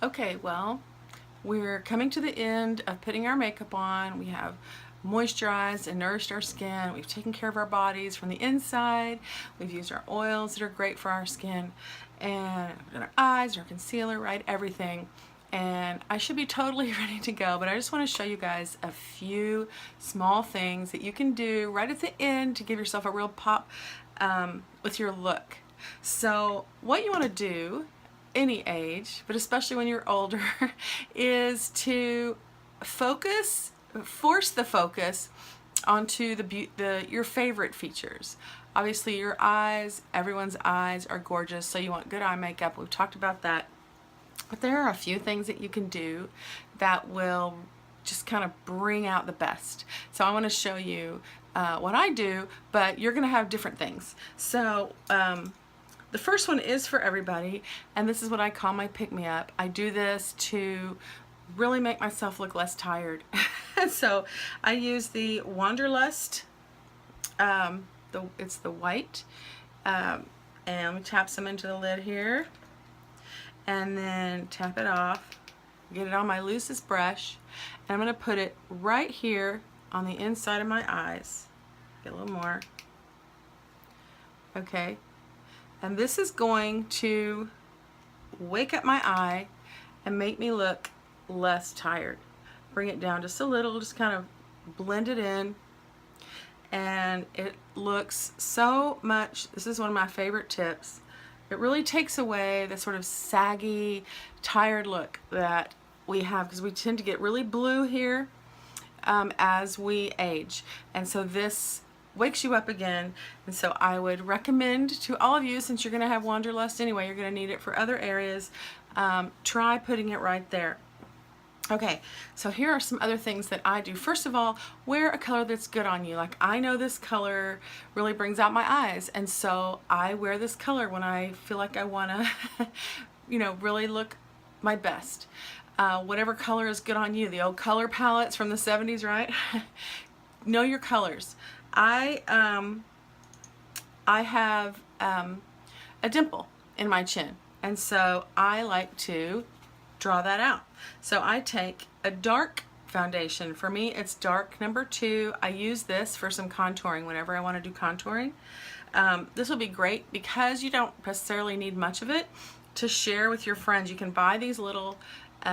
Okay, well, we're coming to the end of putting our makeup on. We have moisturized and nourished our skin. We've taken care of our bodies from the inside. We've used our oils that are great for our skin, and our eyes, our concealer, right? Everything. And I should be totally ready to go, but I just want to show you guys a few small things that you can do right at the end to give yourself a real pop with your look. So what you want to do, any age, but especially when you're older, is to force the focus onto your favorite features. Obviously your eyes, everyone's eyes are gorgeous, so you want good eye makeup. We've talked about that. But there are a few things that you can do that will just kind of bring out the best. So I want to show you what I do, but you're going to have different things. So the first one is for everybody, and this is what I call my pick-me-up. I do this to really make myself look less tired. So I use the Wanderlust, it's the white, and let me tap some into the lid here, and then tap it off, get it on my loosest brush, and I'm going to put it right here on the inside of my eyes. Get a little more. Okay. And this is going to wake up my eye and make me look less tired. Bring it down just a little, just kind of blend it in. And it looks so much, this is one of my favorite tips. It really takes away the sort of saggy, tired look that we have, because we tend to get really blue here as we age. And so this wakes you up again, and so I would recommend to all of you, since you're going to have Wanderlust anyway, you're going to need it for other areas, try putting it right there. Okay, so here are some other things that I do. First of all, wear a color that's good on you. Like, I know this color really brings out my eyes, and so I wear this color when I feel like I want to really look my best. Whatever color is good on you. The old color palettes from the 70s, right? Know your colors. I have a dimple in my chin, and so I like to draw that out. So I take a dark foundation. For me, it's dark number 2. I use this for some contouring whenever I want to do contouring. This will be great because you don't necessarily need much of it to share with your friends. You can buy these little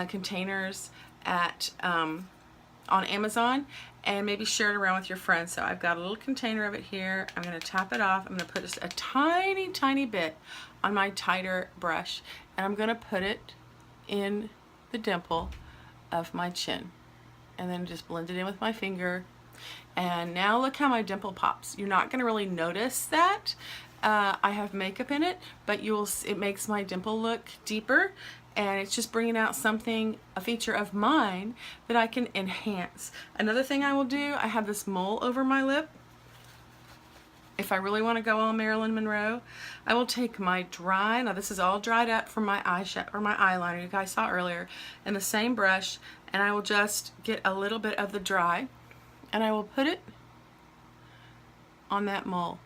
containers at on Amazon and maybe share it around with your friends. So I've got a little container of it here. I'm going to tap it off. I'm going to put just a tiny, tiny bit on my tighter brush, and I'm going to put it in the dimple of my chin, and then just blend it in with my finger. And now look how my dimple pops. You're not going to really notice that I have makeup in it, but it makes my dimple look deeper, and it's just bringing out something, a feature of mine that I can enhance. Another thing I will do, I have this mole over my lip. If I really want to go all Marilyn Monroe, I will take my dry, now this is all dried up from my eyeshadow or my eyeliner you guys saw earlier, and the same brush, and I will just get a little bit of the dry, and I will put it on that mole.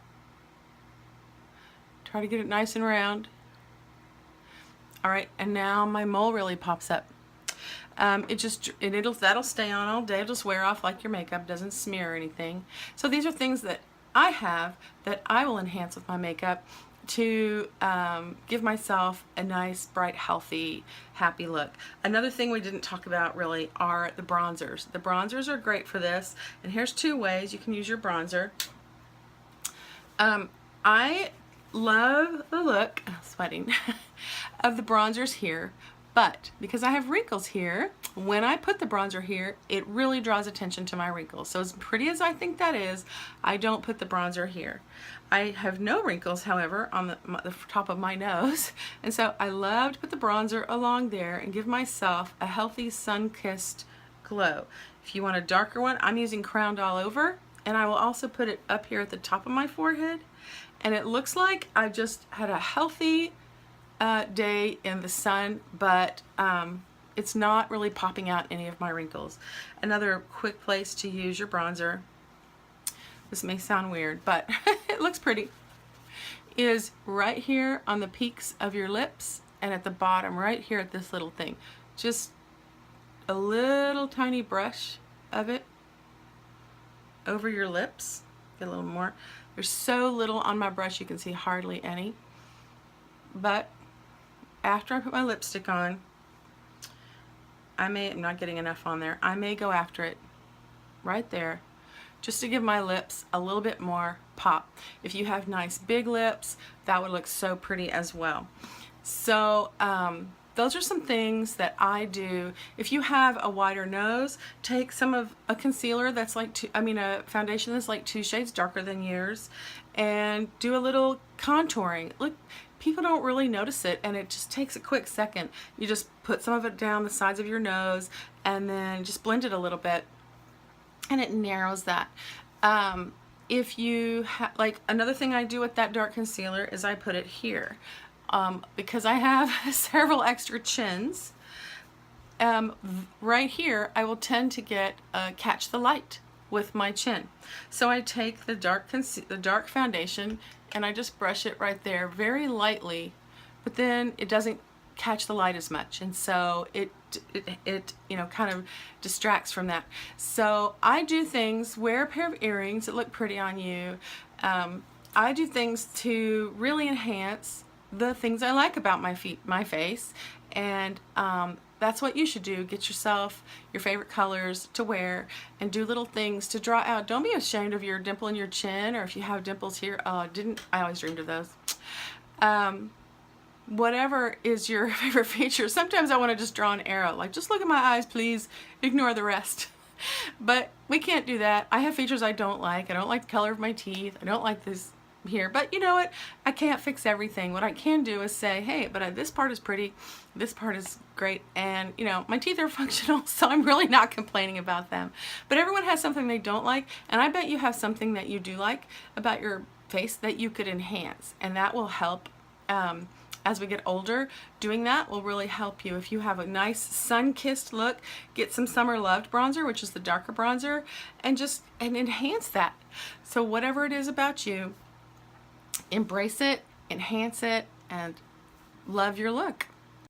Try to get it nice and round. All right, and now my mole really pops up. That'll stay on all day. It'll just wear off like your makeup, doesn't smear or anything. So these are things that I have that I will enhance with my makeup to give myself a nice, bright, healthy, happy look. Another thing we didn't talk about really are the bronzers. The bronzers are great for this, and here's 2 ways you can use your bronzer. I love the look, sweating, of the bronzers here, but because I have wrinkles here, when I put the bronzer here, it really draws attention to my wrinkles. So as pretty as I think that is, I don't put the bronzer here. I have no wrinkles, however, on the top of my nose, and so I love to put the bronzer along there and give myself a healthy, sun-kissed glow. If you want a darker one, I'm using Crowned All Over, and I will also put it up here at the top of my forehead, and it looks like I just had a healthy day in the sun, but it's not really popping out any of my wrinkles. Another quick place to use your bronzer, this may sound weird, but it looks pretty, is right here on the peaks of your lips and at the bottom, right here at this little thing. Just a little tiny brush of it over your lips. Get a little more. There's so little on my brush, you can see hardly any. But after I put my lipstick on, I'm not getting enough on there. I may go after it right there just to give my lips a little bit more pop. If you have nice big lips, that would look so pretty as well. So those are some things that I do. If you have a wider nose, take some of a concealer that's like a foundation that's like 2 shades darker than yours, and do a little contouring. Look, people don't really notice it, and it just takes a quick second. You just put some of it down the sides of your nose and then just blend it a little bit, and it narrows that. If you like, another thing I do with that dark concealer is I put it here. Because I have several extra chins, right here I will tend to get catch the light with my chin. So I take the dark foundation and I just brush it right there very lightly, but then it doesn't catch the light as much, and so it kind of distracts from that. So I do things, wear a pair of earrings that look pretty on you. I do things to really enhance the things I like about my face, and that's what you should do. Get yourself your favorite colors to wear and do little things to draw out. Don't be ashamed of your dimple in your chin, or if you have dimples here. I always dreamed of those. Whatever is your favorite feature. Sometimes I want to just draw an arrow, like, just look at my eyes, please, ignore the rest. But we can't do that. I have features I don't like. I don't like the color of my teeth. I don't like this here, but you know what, I can't fix everything. What I can do is say, hey, but this part is pretty, this part is great, and my teeth are functional, so I'm really not complaining about them. But everyone has something they don't like, and I bet you have something that you do like about your face that you could enhance, and that will help. As we get older, doing that will really help you. If you have a nice sun-kissed look, get some Summer Loved bronzer, which is the darker bronzer, and enhance that. So whatever it is about you, embrace it, enhance it, and love your look.